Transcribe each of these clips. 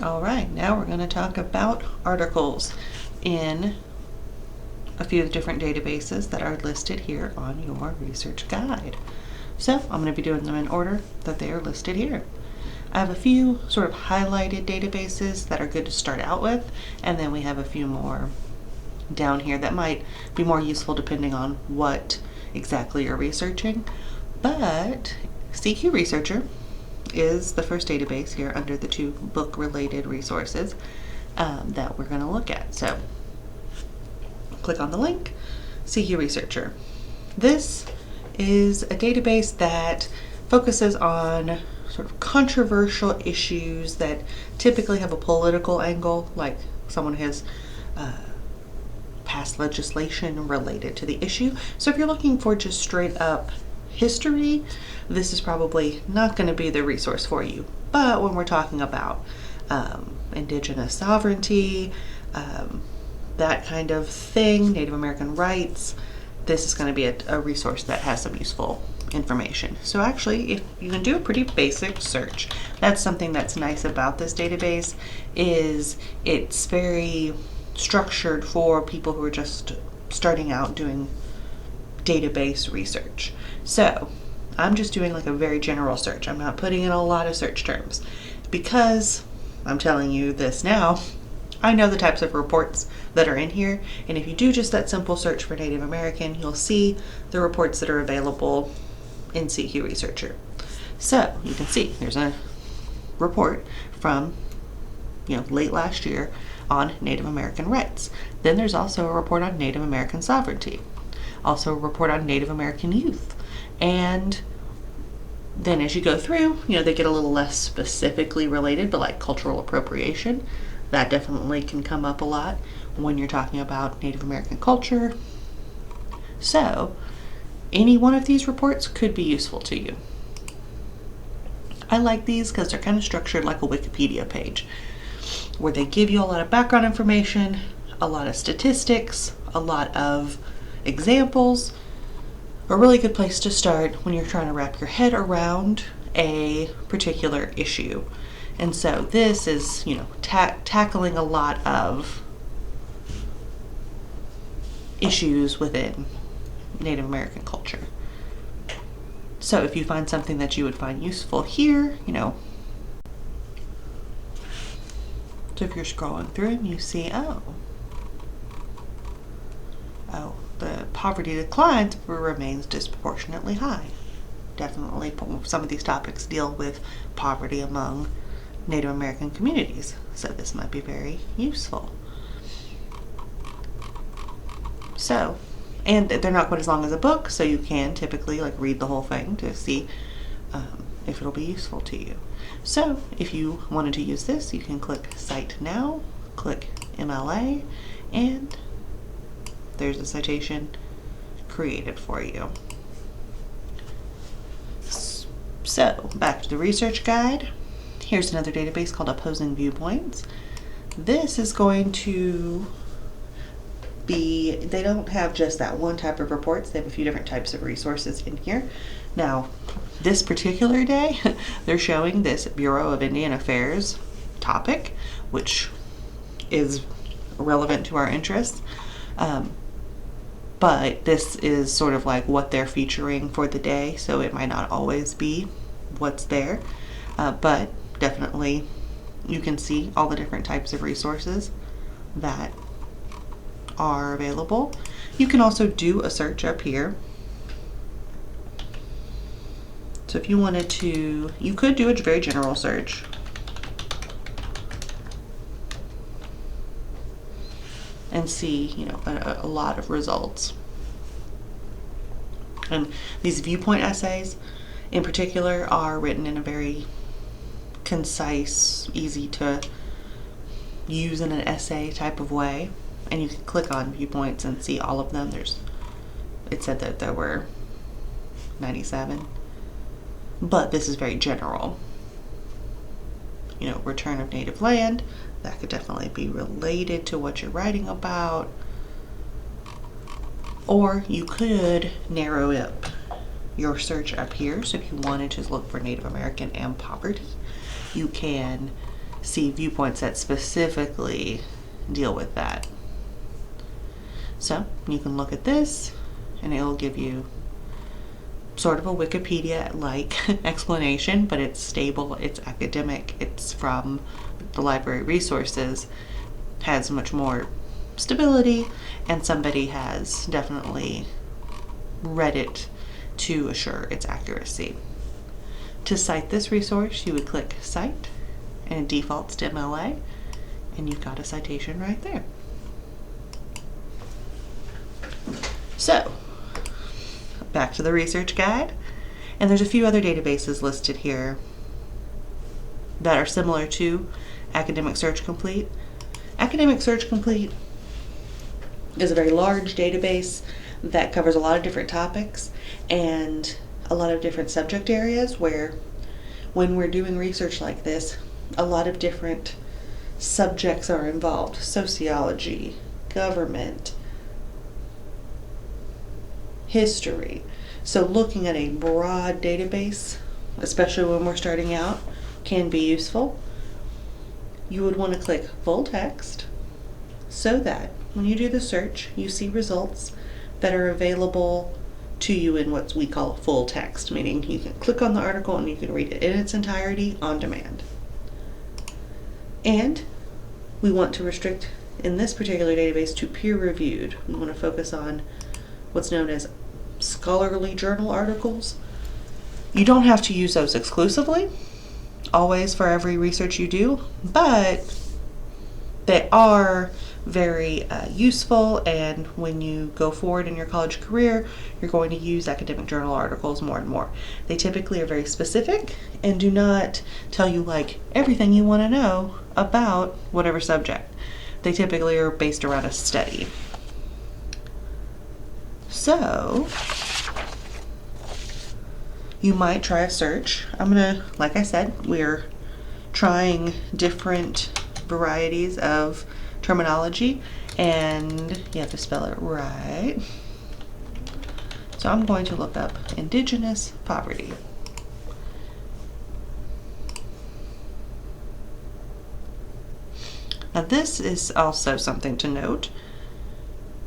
All right, now we're going to talk about articles in a few of the different databases that are listed here on your research guide. So I'm going to be doing them in order that they are listed here. I have a few sort of highlighted databases that are good to start out with, and then we have a few more down here that might be more useful depending on what exactly you're researching. But CQ Researcher is the first database here under the two book-related resources that we're going to look at. So click on the link, CQ Researcher. This is a database that focuses on sort of controversial issues that typically have a political angle, like someone has passed legislation related to the issue. So if you're looking for just straight up history, this is probably not going to be the resource for you. But when we're talking about indigenous sovereignty, that kind of thing, Native American rights, this is going to be a resource that has some useful information. So actually, if you can do a pretty basic search, that's something that's nice about this database, is it's very structured for people who are just starting out doing database research. So I'm just doing like a very general search. I'm not putting in a lot of search terms because I'm telling you this now. I know the types of reports that are in here, and if you do just that simple search for Native American, you'll see the reports that are available in CQ Researcher. So you can see there's a report from late last year on Native American rights. Then there's also a report on Native American sovereignty, also a report on Native American youth. And then as you go through, they get a little less specifically related, but like cultural appropriation, that definitely can come up a lot when you're talking about Native American culture. So any one of these reports could be useful to you. I like these because they're kind of structured like a Wikipedia page, where they give you a lot of background information, a lot of statistics, a lot of examples. A really good place to start when you're trying to wrap your head around a particular issue. And so this is, tackling a lot of issues within Native American culture. So if you find something that you would find useful here, so if you're scrolling through and you see, the poverty declines but remains disproportionately high. Definitely some of these topics deal with poverty among Native American communities, so this might be very useful. So, and they're not quite as long as a book, so you can typically read the whole thing to see if it'll be useful to you. So if you wanted to use this, you can click Cite Now, click MLA, and there's a citation created for you. So back to the research guide. Here's another database called Opposing Viewpoints. This is going to be, they don't have just that one type of reports, they have a few different types of resources in here. Now, this particular day, they're showing this Bureau of Indian Affairs topic, which is relevant to our interests. But this is sort of like what they're featuring for the day, so it might not always be what's there. But definitely you can see all the different types of resources that are available. You can also do a search up here. So if you wanted to, you could do a very general search. And see, a lot of results. And these viewpoint essays in particular are written in a very concise, easy to use in an essay type of way. And you can click on viewpoints and see all of them. It said that there were 97, but this is very general. Return of native land, that could definitely be related to what you're writing about. Or you could narrow up your search up here. So if you wanted to look for Native American and poverty, you can see viewpoints that specifically deal with that. So you can look at this and it'll give you sort of a Wikipedia-like explanation, but it's stable, it's academic, it's from the library resources, has much more stability, and somebody has definitely read it to assure its accuracy. To cite this resource, you would click Cite, and it defaults to MLA, and you've got a citation right there. So, back to the research guide, and there's a few other databases listed here that are similar to Academic Search Complete. Academic Search Complete is a very large database that covers a lot of different topics and a lot of different subject areas, where when we're doing research like this, a lot of different subjects are involved: sociology, government, history. So looking at a broad database, especially when we're starting out, can be useful. You would want to click full text so that when you do the search, you see results that are available to you in what we call full text, meaning you can click on the article and you can read it in its entirety on demand. And we want to restrict, in this particular database, to peer-reviewed. We want to focus on what's known as scholarly journal articles. You don't have to use those exclusively, always, for every research you do, but they are very useful, and when you go forward in your college career, you're going to use academic journal articles more and more. They typically are very specific and do not tell you like everything you want to know about whatever subject. They typically are based around a study. So you might try a search. Like I said, we're trying different varieties of terminology, and you have to spell it right. So I'm going to look up indigenous poverty. Now this is also something to note.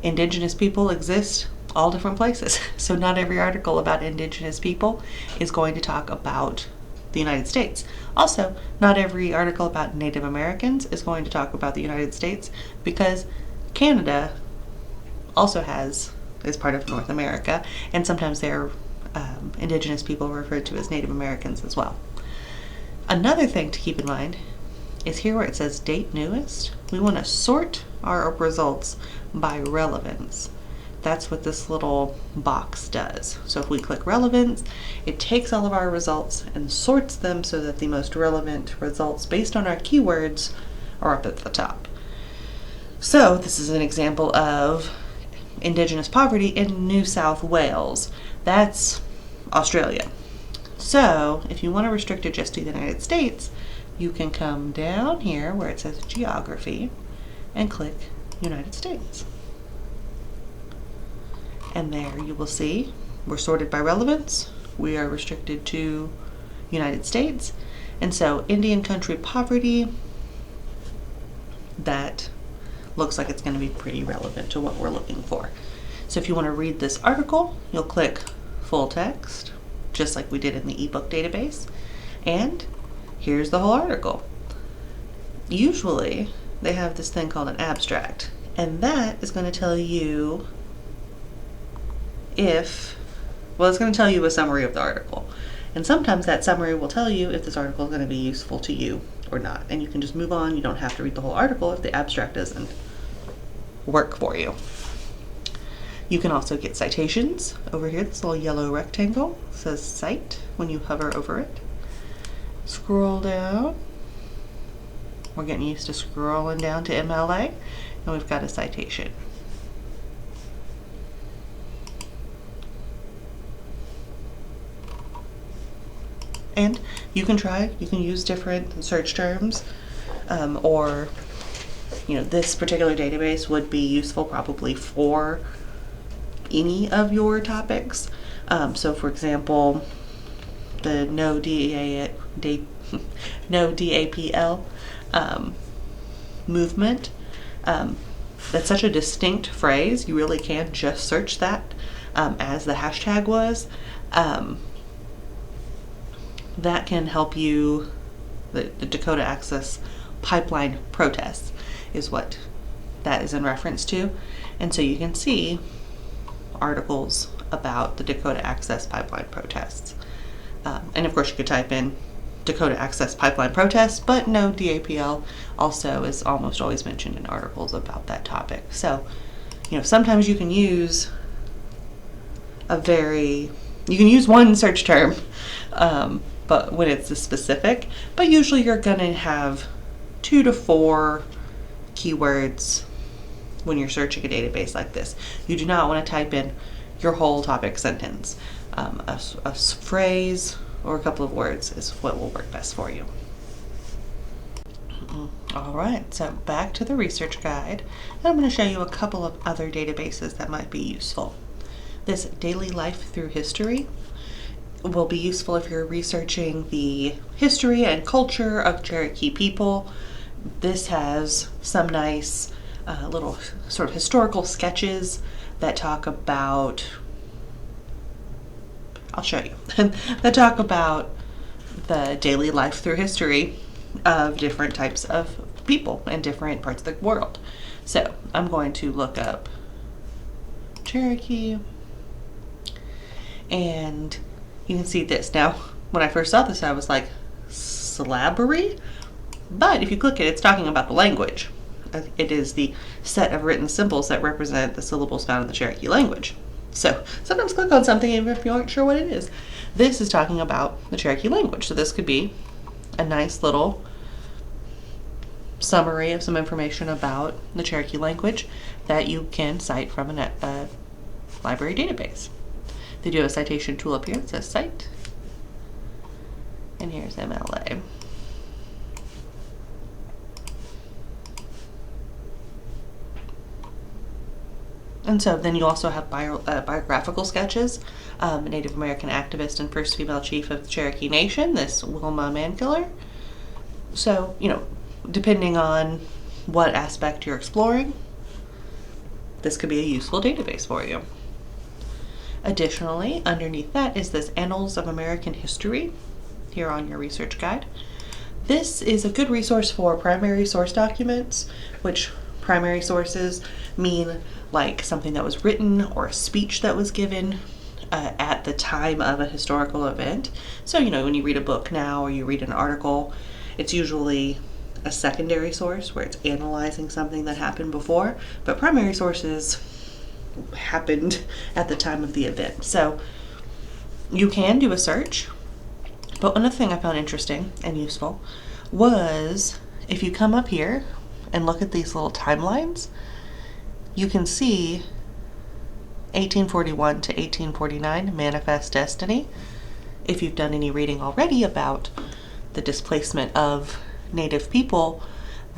Indigenous people exist all different places. So not every article about indigenous people is going to talk about the United States. Also, not every article about Native Americans is going to talk about the United States, because Canada also is part of North America, and sometimes they're indigenous people referred to as Native Americans as well. Another thing to keep in mind is here where it says date newest, we want to sort our results by relevance. That's what this little box does. So if we click relevance, it takes all of our results and sorts them so that the most relevant results based on our keywords are up at the top. So this is an example of indigenous poverty in New South Wales. That's Australia. So if you want to restrict it just to the United States, you can come down here where it says geography and click United States. And there you will see we're sorted by relevance. We are restricted to United States. And so Indian country poverty, that looks like it's going to be pretty relevant to what we're looking for. So if you want to read this article, you'll click full text, just like we did in the ebook database. And here's the whole article. Usually they have this thing called an abstract, and that is going to tell you it's going to tell you a summary of the article. And sometimes that summary will tell you if this article is going to be useful to you or not. And you can just move on. You don't have to read the whole article if the abstract doesn't work for you. You can also get citations. Over here, this little yellow rectangle says cite when you hover over it. Scroll down. We're getting used to scrolling down to MLA, and we've got a citation. And you can use different search terms, or this particular database would be useful probably for any of your topics. So for example, the no DAPL movement. That's such a distinct phrase. You really can just search that as the hashtag was. That can help you. The Dakota Access Pipeline protests is what that is in reference to. And so you can see articles about the Dakota Access Pipeline protests. And of course you could type in Dakota Access Pipeline protests, but no, DAPL also is almost always mentioned in articles about that topic. So, sometimes you can use one search term, but when it's a specific, but usually you're going to have 2 to 4 keywords when you're searching a database like this. You do not want to type in your whole topic sentence. A phrase or a couple of words is what will work best for you. All right, so back to the research guide. And I'm going to show you a couple of other databases that might be useful. This Daily Life Through History will be useful if you're researching the history and culture of Cherokee people. This has some nice little sort of historical sketches that talk about, I'll show you, that talk about the daily life through history of different types of people in different parts of the world. So I'm going to look up Cherokee, and you can see this. Now, when I first saw this, I was like, syllabary? But if you click it, it's talking about the language. It is the set of written symbols that represent the syllables found in the Cherokee language. So sometimes click on something even if you aren't sure what it is. This is talking about the Cherokee language. So this could be a nice little summary of some information about the Cherokee language that you can cite from a library database. They do have a citation tool up here. It says cite. And here's MLA. And so then you also have biographical sketches. Native American activist and first female chief of the Cherokee Nation, this Wilma Mankiller. So, depending on what aspect you're exploring, this could be a useful database for you. Additionally, underneath that is this Annals of American History here on your research guide. This is a good resource for primary source documents, which primary sources mean like something that was written or a speech that was given at the time of a historical event. So, when you read a book now or you read an article, it's usually a secondary source where it's analyzing something that happened before, but primary sources happened at the time of the event. So you can do a search, but one other thing I found interesting and useful was if you come up here and look at these little timelines, you can see 1841 to 1849, Manifest Destiny. If you've done any reading already about the displacement of Native people,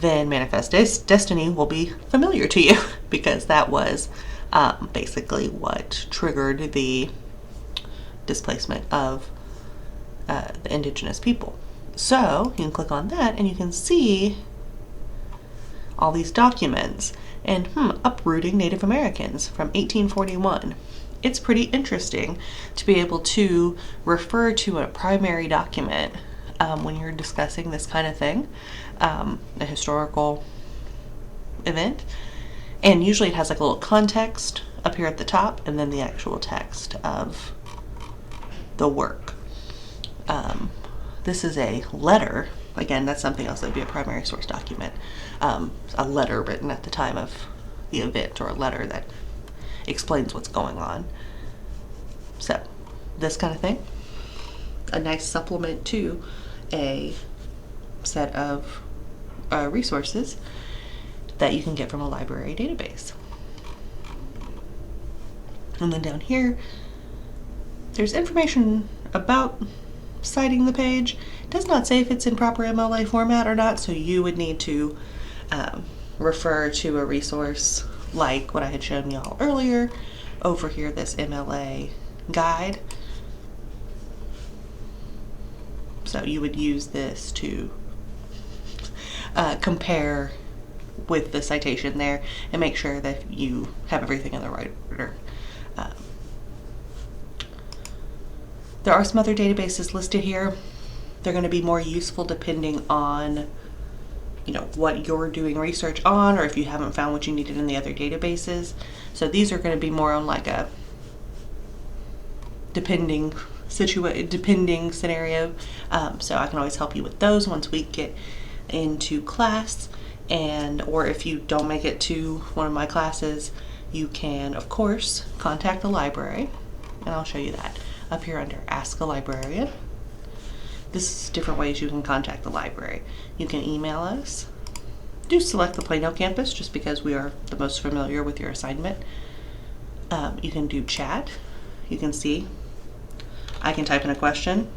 then Manifest Destiny will be familiar to you because that was basically what triggered the displacement of the indigenous people. So you can click on that and you can see all these documents and uprooting Native Americans from 1841. It's pretty interesting to be able to refer to a primary document when you're discussing this kind of thing, a historical event. And usually it has like a little context up here at the top and then the actual text of the work. This is a letter. Again, that's something else that would be a primary source document. A letter written at the time of the event, or a letter that explains what's going on. So, this kind of thing. A nice supplement to a set of resources that you can get from a library database. And then down here, there's information about citing the page. It does not say if it's in proper MLA format or not, so you would need to refer to a resource like what I had shown y'all earlier over here, this MLA guide. So you would use this to, compare with the citation there and make sure that you have everything in the right order. There are some other databases listed here. They're going to be more useful depending on what you're doing research on, or if you haven't found what you needed in the other databases. So these are going to be more on like a depending scenario. So I can always help you with those once we get into class, or if you don't make it to one of my classes, you can of course contact the library, and I'll show you that up here under Ask a Librarian. This is different ways you can contact the library. You can email us. Do select the Plano campus just because we are the most familiar with your assignment. You can do chat. You can see I can type in a question.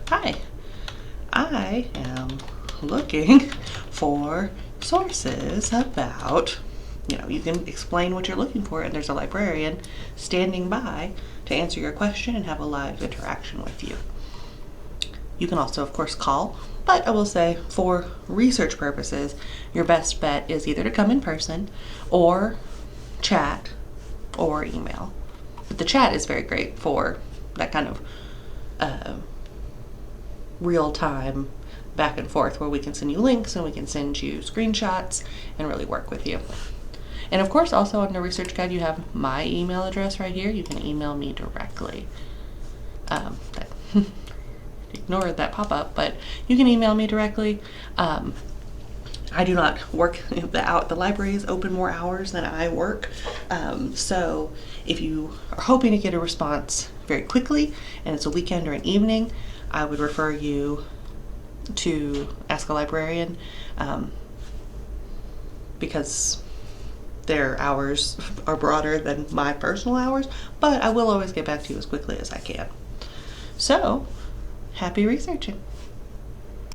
Hi, I am looking for sources about, you can explain what you're looking for, and there's a librarian standing by to answer your question and have a live interaction with you. You can also, of course, call, but I will say for research purposes, your best bet is either to come in person or chat or email. But the chat is very great for that kind of real-time back and forth where we can send you links and we can send you screenshots and really work with you. And of course, also on the research guide, you have my email address right here. You can email me directly. Ignore that pop-up, but you can email me directly. I do not work the library is open more hours than I work. So if you are hoping to get a response very quickly and it's a weekend or an evening, I would refer you to Ask a Librarian, because their hours are broader than my personal hours, but I will always get back to you as quickly as I can. So, happy researching.